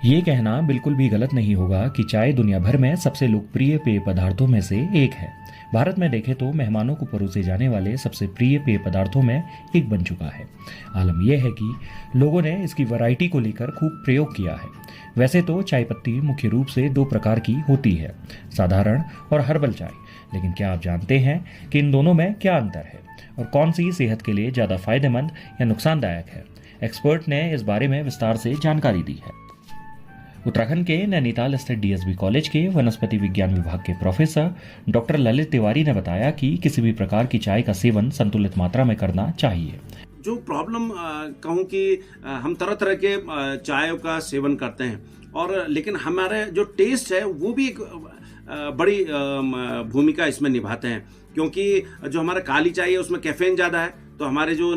ये कहना बिल्कुल भी गलत नहीं होगा कि चाय दुनिया भर में सबसे लोकप्रिय पेय पदार्थों में से एक है। भारत में देखें तो मेहमानों को परोसे जाने वाले सबसे प्रिय पेय पदार्थों में एक बन चुका है। आलम यह है कि लोगों ने इसकी वैरायटी को लेकर खूब प्रयोग किया है। वैसे तो चाय पत्ती मुख्य रूप से दो प्रकार की होती है, साधारण और हर्बल चाय। लेकिन क्या आप जानते हैं कि इन दोनों में क्या अंतर है और कौन सी सेहत के लिए ज़्यादा फायदेमंद या नुकसानदायक है? एक्सपर्ट ने इस बारे में विस्तार से जानकारी दी है। उत्तराखंड के नैनीताल स्थित डीएसबी कॉलेज के वनस्पति विज्ञान विभाग के प्रोफेसर डॉक्टर ललित तिवारी ने बताया कि किसी भी प्रकार की चाय का सेवन संतुलित मात्रा में करना चाहिए। जो प्रॉब्लम कहूँ कि हम तरह तरह के चाय का सेवन करते हैं और लेकिन हमारे जो टेस्ट है वो भी एक बड़ी भूमिका इसमें निभाते हैं, क्योंकि जो हमारा काली चाय है उसमें कैफीन ज़्यादा है। तो हमारे जो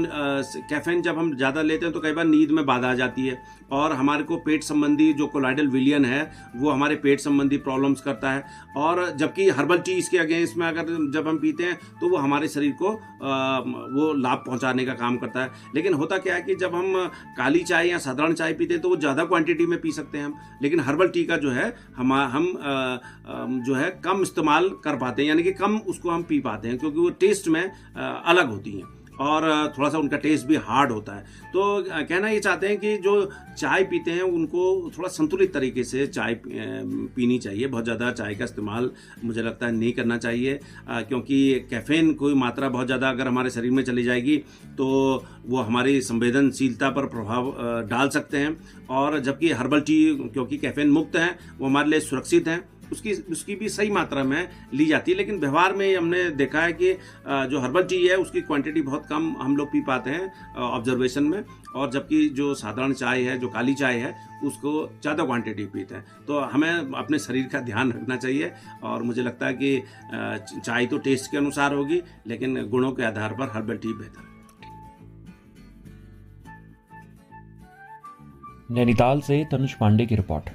कैफीन जब हम ज़्यादा लेते हैं तो कई बार नींद में बाधा आ जाती है और हमारे को पेट संबंधी जो कोलाइडल विलियन है वो हमारे पेट संबंधी प्रॉब्लम्स करता है। और जबकि हर्बल टी इसके अगेंस्ट में अगर जब हम पीते हैं तो वो हमारे शरीर को वो लाभ पहुंचाने का काम करता है। लेकिन होता क्या है कि जब हम काली चाय या साधारण चाय पीते हैं तो वो ज़्यादा क्वांटिटी में पी सकते हैं हम, लेकिन हर्बल टी का जो है हम जो है कम इस्तेमाल कर पाते हैं, यानी कि कम उसको हम पी पाते हैं, क्योंकि वो टेस्ट में अलग होती हैं और थोड़ा सा उनका टेस्ट भी हार्ड होता है। तो कहना ये चाहते हैं कि जो चाय पीते हैं उनको थोड़ा संतुलित तरीके से चाय पीनी चाहिए। बहुत ज़्यादा चाय का इस्तेमाल मुझे लगता है नहीं करना चाहिए, क्योंकि कैफीन कोई मात्रा बहुत ज़्यादा अगर हमारे शरीर में चली जाएगी तो वो हमारी संवेदनशीलता पर प्रभाव डाल सकते हैं। और जबकि हर्बल टी क्योंकि कैफीन मुक्त हैं वो हमारे लिए सुरक्षित हैं, उसकी भी सही मात्रा में ली जाती है। लेकिन व्यवहार में हमने देखा है कि जो हर्बल टी है उसकी क्वांटिटी बहुत कम हम लोग पी पाते हैं ऑब्जर्वेशन में, और जबकि जो साधारण चाय है, जो काली चाय है, उसको ज़्यादा क्वांटिटी पीते हैं। तो हमें अपने शरीर का ध्यान रखना चाहिए और मुझे लगता है कि चाय तो टेस्ट के अनुसार होगी, लेकिन गुणों के आधार पर हर्बल टी बेहतर है। नैनीताल से तनुज पांडे की रिपोर्ट।